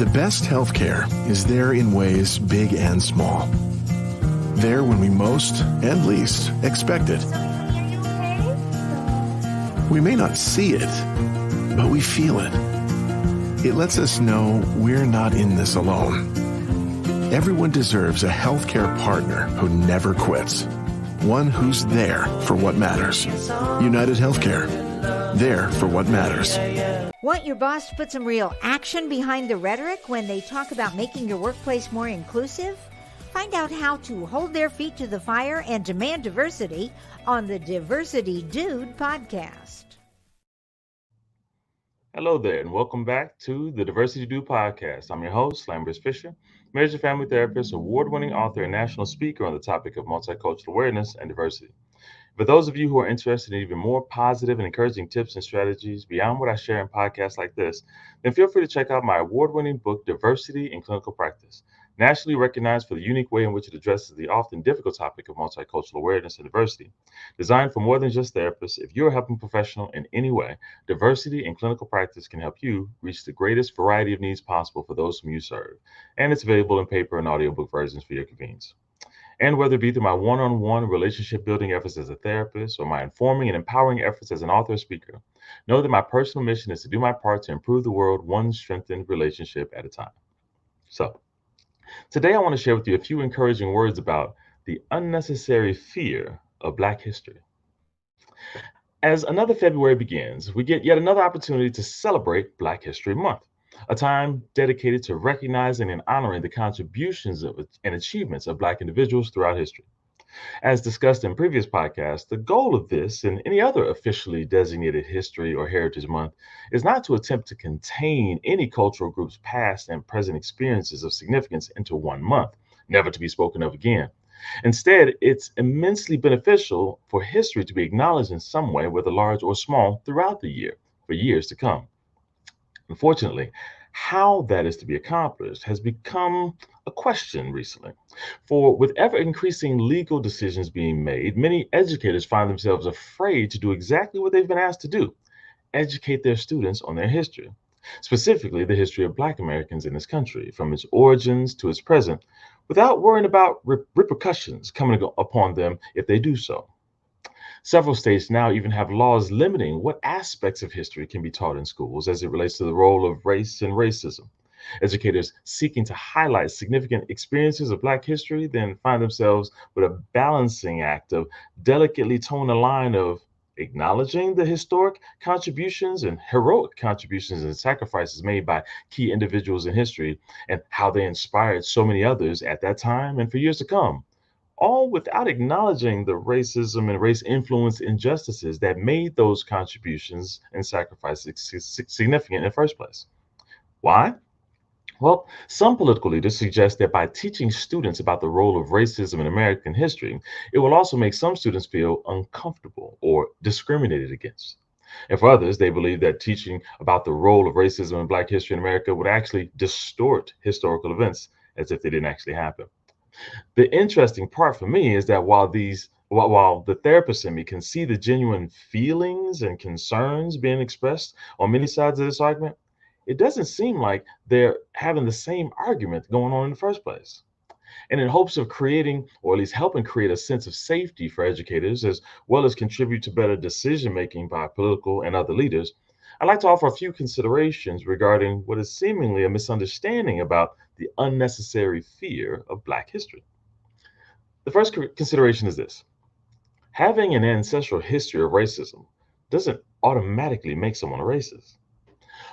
The best healthcare is there in ways big and small. There when we most and least expect it. We may not see it, but we feel it. It lets us know we're not in this alone. Everyone deserves a healthcare partner who never quits. One who's there for what matters. United Healthcare. There for what matters. Want your boss to put some real action behind the rhetoric when they talk about making your workplace more inclusive? Find out how to hold their feet to the fire and demand diversity on the Diversity Dude podcast. Hello there, and welcome back to the Diversity Dude podcast. I'm your host, Lambert Fisher, marriage and family therapist, award-winning author, and national speaker on the topic of multicultural awareness and diversity. For those of you who are interested in even more positive and encouraging tips and strategies beyond what I share in podcasts like this, then feel free to check out my award-winning book, Diversity in Clinical Practice, nationally recognized for the unique way in which it addresses the often difficult topic of multicultural awareness and diversity. Designed for more than just therapists, if you're a helping professional in any way, Diversity in Clinical Practice can help you reach the greatest variety of needs possible for those whom you serve. And it's available in paper and audiobook versions for your convenience. And whether it be through my one-on-one relationship building efforts as a therapist or my informing and empowering efforts as an author or speaker, know that my personal mission is to do my part to improve the world one strengthened relationship at a time. So, today I want to share with you a few encouraging words about the unnecessary fear of Black history. As another February begins, we get yet another opportunity to celebrate Black History Month, a time dedicated to recognizing and honoring the contributions of and achievements of Black individuals throughout history. As discussed in previous podcasts, the goal of this and any other officially designated History or Heritage Month is not to attempt to contain any cultural group's past and present experiences of significance into one month, never to be spoken of again. Instead, it's immensely beneficial for history to be acknowledged in some way, whether large or small, throughout the year, for years to come. Unfortunately, how that is to be accomplished has become a question recently. For with ever increasing legal decisions being made, many educators find themselves afraid to do exactly what they've been asked to do: educate their students on their history, specifically the history of Black Americans in this country, from its origins to its present, without worrying about repercussions coming upon them if they do so. Several states now even have laws limiting what aspects of history can be taught in schools as it relates to the role of race and racism. Educators seeking to highlight significant experiences of Black history then find themselves with a balancing act of delicately towing the line of acknowledging the historic contributions and heroic contributions and sacrifices made by key individuals in history and how they inspired so many others at that time and for years to come, all without acknowledging the racism and race influenced injustices that made those contributions and sacrifices significant in the first place. Why? Well, some political leaders suggest that by teaching students about the role of racism in American history, it will also make some students feel uncomfortable or discriminated against. And for others, they believe that teaching about the role of racism in Black history in America would actually distort historical events as if they didn't actually happen. The interesting part for me is that while the therapist in me can see the genuine feelings and concerns being expressed on many sides of this argument, it doesn't seem like they're having the same argument going on in the first place. And in hopes of creating, or at least helping create, a sense of safety for educators, as well as contribute to better decision making by political and other leaders, I'd like to offer a few considerations regarding what is seemingly a misunderstanding about the unnecessary fear of Black history. The first consideration is this: having an ancestral history of racism doesn't automatically make someone a racist.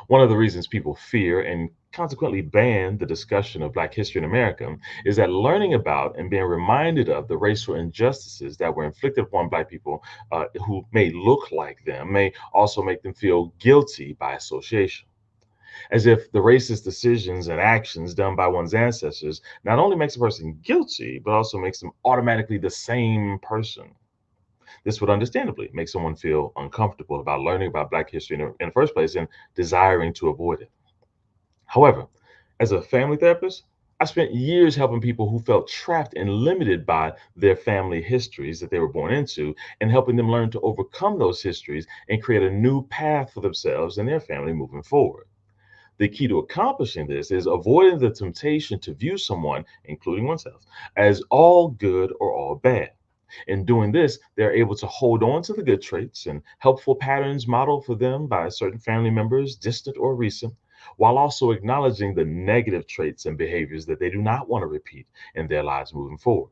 One of the reasons people fear and consequently ban the discussion of Black history in America is that learning about and being reminded of the racial injustices that were inflicted upon Black people who may look like them may also make them feel guilty by association. As if the racist decisions and actions done by one's ancestors not only makes a person guilty, but also makes them automatically the same person. This would understandably make someone feel uncomfortable about learning about Black history in the first place and desiring to avoid it. However, as a family therapist, I spent years helping people who felt trapped and limited by their family histories that they were born into, and helping them learn to overcome those histories and create a new path for themselves and their family moving forward. The key to accomplishing this is avoiding the temptation to view someone, including oneself, as all good or all bad. In doing this, they're able to hold on to the good traits and helpful patterns modeled for them by certain family members, distant or recent, while also acknowledging the negative traits and behaviors that they do not want to repeat in their lives moving forward.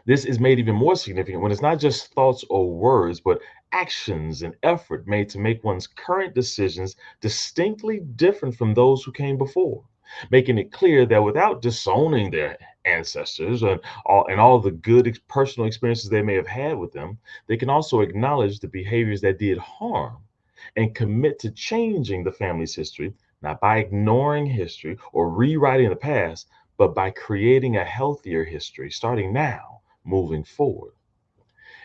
This is made even more significant when it's not just thoughts or words, but actions and effort made to make one's current decisions distinctly different from those who came before, making it clear that without disowning their ancestors and all the good personal experiences they may have had with them, they can also acknowledge the behaviors that did harm and commit to changing the family's history, not by ignoring history or rewriting the past, but by creating a healthier history starting now, moving forward.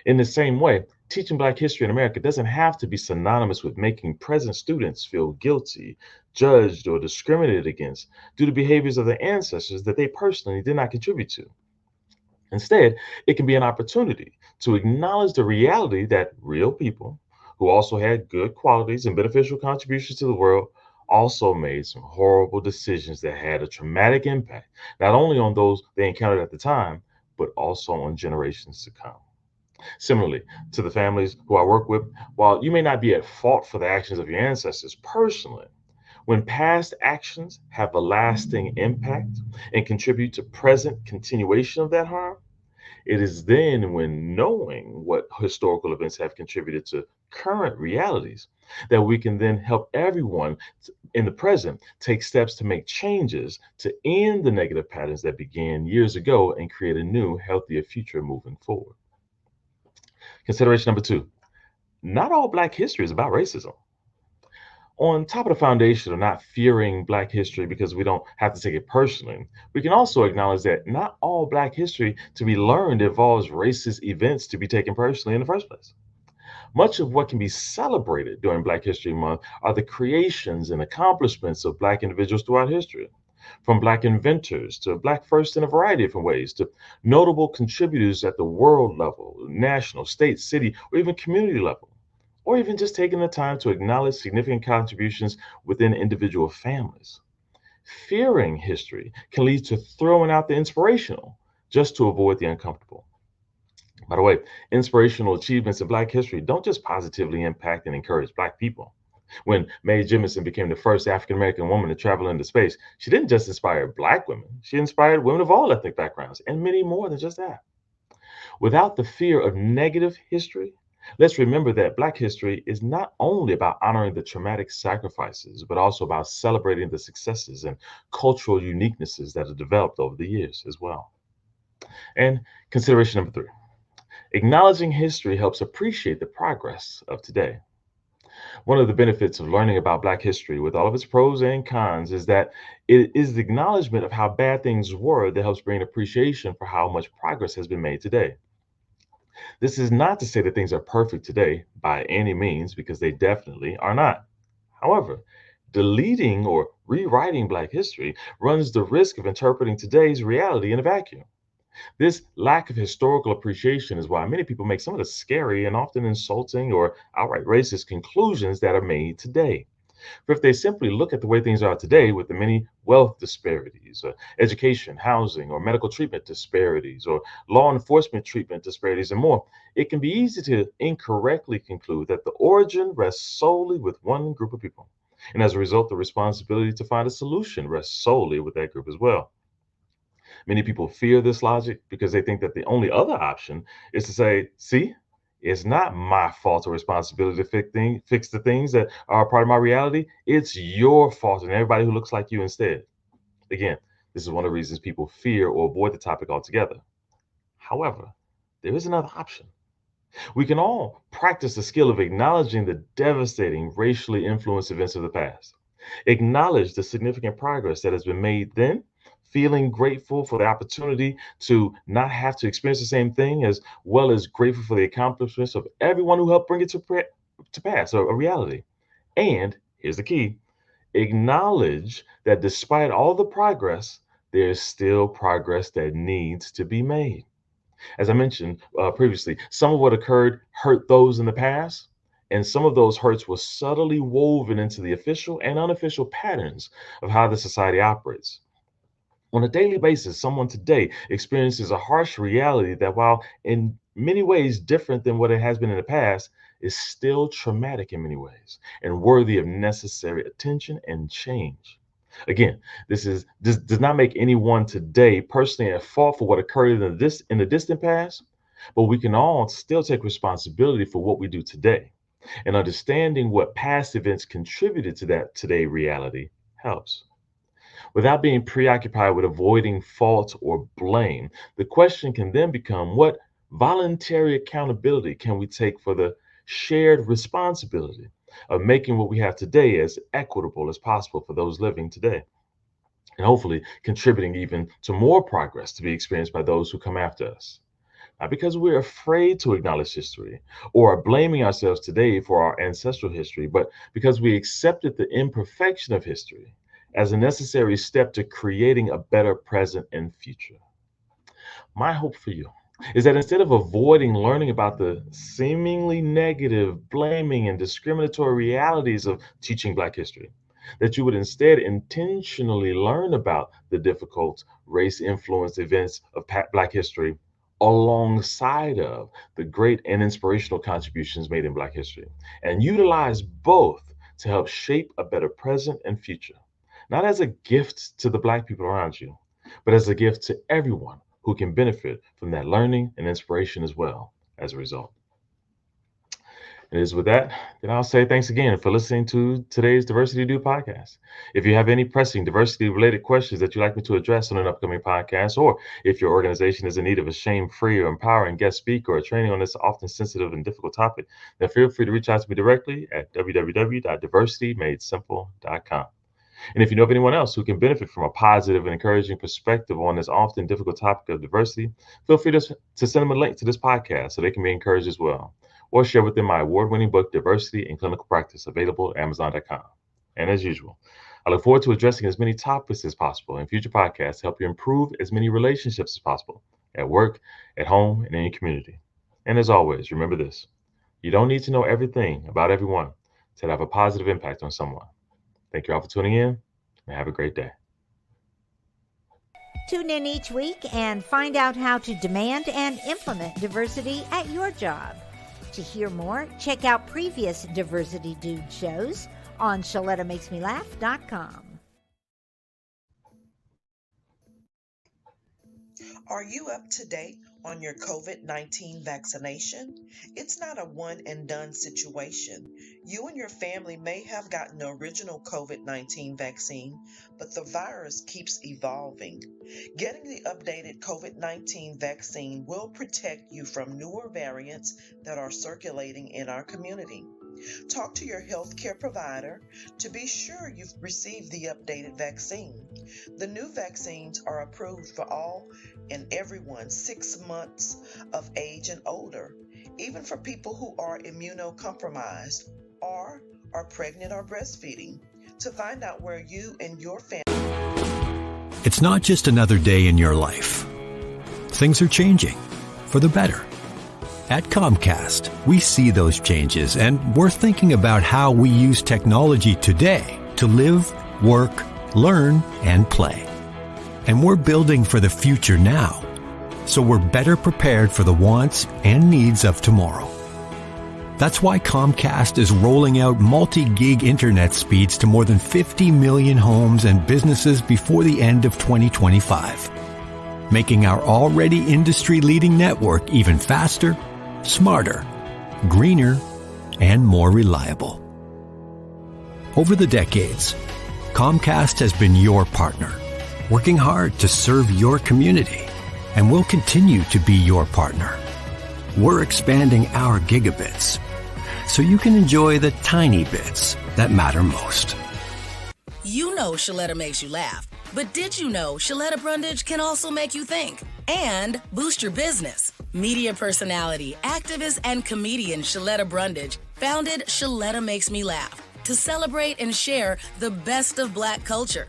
In the same way, teaching Black history in America doesn't have to be synonymous with making present students feel guilty, judged, or discriminated against due to behaviors of their ancestors that they personally did not contribute to. Instead, it can be an opportunity to acknowledge the reality that real people who also had good qualities and beneficial contributions to the world also made some horrible decisions that had a traumatic impact, not only on those they encountered at the time, but also on generations to come. Similarly, to the families who I work with, while you may not be at fault for the actions of your ancestors personally, when past actions have a lasting impact and contribute to present continuation of that harm, it is then when knowing what historical events have contributed to current realities that we can then help everyone in the present take steps to make changes to end the negative patterns that began years ago and create a new, healthier future moving forward. Consideration number two: not all Black history is about racism. On top of the foundation of not fearing Black history because we don't have to take it personally, we can also acknowledge that not all Black history to be learned involves racist events to be taken personally in the first place. Much of what can be celebrated during Black History Month are the creations and accomplishments of Black individuals throughout history, from Black inventors to Black firsts in a variety of different ways, to notable contributors at the world level, national, state, city, or even community level, or even just taking the time to acknowledge significant contributions within individual families. Fearing history can lead to throwing out the inspirational just to avoid the uncomfortable. By the way, inspirational achievements in Black history don't just positively impact and encourage Black people. When Mae Jemison became the first African American woman to travel into space, she didn't just inspire Black women, she inspired women of all ethnic backgrounds and many more than just that. Without the fear of negative history, let's remember that Black history is not only about honoring the traumatic sacrifices, but also about celebrating the successes and cultural uniquenesses that have developed over the years as well. And consideration number three: acknowledging history helps appreciate the progress of today. One of the benefits of learning about Black history, with all of its pros and cons, is that it is the acknowledgement of how bad things were that helps bring appreciation for how much progress has been made today. This is not to say that things are perfect today by any means, because they definitely are not. However, deleting or rewriting Black history runs the risk of interpreting today's reality in a vacuum. This lack of historical appreciation is why many people make some of the scary and often insulting or outright racist conclusions that are made today. For if they simply look at the way things are today, with the many wealth disparities, education, housing, or medical treatment disparities, or law enforcement treatment disparities, and more, it can be easy to incorrectly conclude that the origin rests solely with one group of people. And as a result, the responsibility to find a solution rests solely with that group as well. Many people fear this logic because they think that the only other option is to say, see, it's not my fault or responsibility to fix the things that are a part of my reality. It's your fault and everybody who looks like you instead. Again, this is one of the reasons people fear or avoid the topic altogether. However, there is another option. We can all practice the skill of acknowledging the devastating racially influenced events of the past. Acknowledge the significant progress that has been made then, feeling grateful for the opportunity to not have to experience the same thing, as well as grateful for the accomplishments of everyone who helped bring it to pass, a reality. And here's the key: acknowledge that despite all the progress, there's still progress that needs to be made. As I mentioned previously, some of what occurred hurt those in the past, And some of those hurts were subtly woven into the official and unofficial patterns of how the society operates. On a daily basis, someone today experiences a harsh reality that, while in many ways different than what it has been in the past, is still traumatic in many ways and worthy of necessary attention and change. Again, this does not make anyone today personally at fault for what occurred in the distant past, but we can all still take responsibility for what we do today. And understanding what past events contributed to that today reality helps. Without being preoccupied with avoiding fault or blame, the question can then become, what voluntary accountability can we take for the shared responsibility of making what we have today as equitable as possible for those living today, and hopefully contributing even to more progress to be experienced by those who come after us? Not because we're afraid to acknowledge history or are blaming ourselves today for our ancestral history, but because we accepted the imperfection of history as a necessary step to creating a better present and future. My hope for you is that instead of avoiding learning about the seemingly negative, blaming, and discriminatory realities of teaching Black history, that you would instead intentionally learn about the difficult race-influenced events of Black history alongside of the great and inspirational contributions made in Black history, and utilize both to help shape a better present and future, not as a gift to the Black people around you, but as a gift to everyone who can benefit from that learning and inspiration as well as a result. And it is with that, then I'll say thanks again for listening to today's Diversity Do podcast. If you have any pressing diversity-related questions that you'd like me to address on an upcoming podcast, or if your organization is in need of a shame-free or empowering guest speaker or training on this often sensitive and difficult topic, then feel free to reach out to me directly at www.diversitymadesimple.com. And if you know of anyone else who can benefit from a positive and encouraging perspective on this often difficult topic of diversity, feel free to send them a link to this podcast so they can be encouraged as well. Or share with them my award-winning book, Diversity in Clinical Practice, available at Amazon.com. And as usual, I look forward to addressing as many topics as possible in future podcasts to help you improve as many relationships as possible at work, at home, and in your community. And as always, remember this: you don't need to know everything about everyone to have a positive impact on someone. Thank you all for tuning in, and have a great day. Tune in each week and find out how to demand and implement diversity at your job. To hear more, check out previous Diversity Dude shows on ShalettaMakesMeLaugh.com. Are you up to date on your COVID-19 vaccination? It's not a one and done situation. You and your family may have gotten the original COVID-19 vaccine, but the virus keeps evolving. Getting the updated COVID-19 vaccine will protect you from newer variants that are circulating in our community. Talk to your healthcare provider to be sure you've received the updated vaccine. The new vaccines are approved for all and everyone 6 months of age and older, even for people who are immunocompromised or are pregnant or breastfeeding. To find out where you and your family... It's not just another day in your life. Things are changing for the better. At Comcast, we see those changes, and we're thinking about how we use technology today to live, work, learn, and play. And we're building for the future now, so we're better prepared for the wants and needs of tomorrow. That's why Comcast is rolling out multi-gig internet speeds to more than 50 million homes and businesses before the end of 2025, making our already industry-leading network even faster, smarter, greener, and more reliable. Over the decades, Comcast has been your partner, working hard to serve your community, and will continue to be your partner. We're expanding our gigabits so you can enjoy the tiny bits that matter most. You know Shaletta makes you laugh, but did you know Shaletta Brundage can also make you think and boost your business? Media personality, activist, and comedian Shaletta Brundage founded Shaletta Makes Me Laugh to celebrate and share the best of Black culture.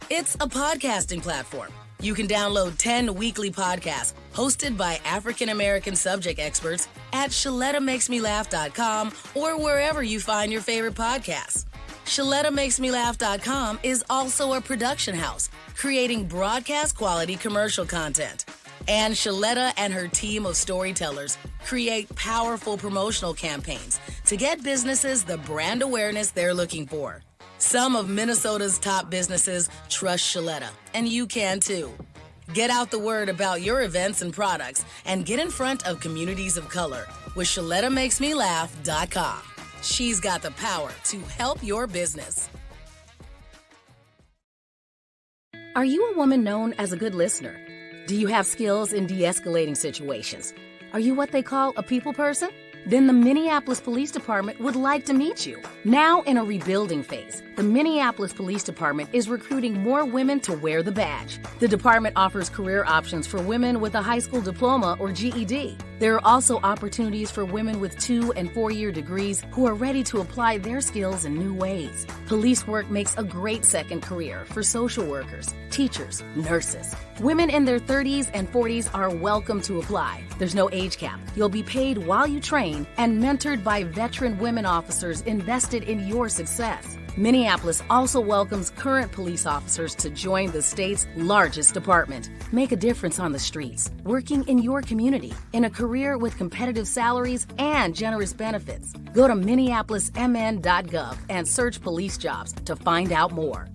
It's a podcasting platform. You can download 10 weekly podcasts hosted by African American subject experts at ShalettaMakesMeLaugh.com or wherever you find your favorite podcasts. ShalettaMakesMeLaugh.com is also a production house, creating broadcast-quality commercial content. And Shaletta and her team of storytellers create powerful promotional campaigns to get businesses the brand awareness they're looking for. Some of Minnesota's top businesses trust Shaletta, and you can too. Get out the word about your events and products and get in front of communities of color with ShalettaMakesMeLaugh.com. She's got the power to help your business. Are you a woman known as a good listener? Do you have skills in de-escalating situations? Are you what they call a people person? Then the Minneapolis Police Department would like to meet you. Now in a rebuilding phase, the Minneapolis Police Department is recruiting more women to wear the badge. The department offers career options for women with a high school diploma or GED. There are also opportunities for women with 2- and 4-year degrees who are ready to apply their skills in new ways. Police work makes a great second career for social workers, teachers, nurses. Women in their 30s and 40s are welcome to apply. There's no age cap. You'll be paid while you train and mentored by veteran women officers invested in your success. Minneapolis also welcomes current police officers to join the state's largest department. Make a difference on the streets, working in your community, in a career with competitive salaries and generous benefits. Go to minneapolismn.gov and search police jobs to find out more.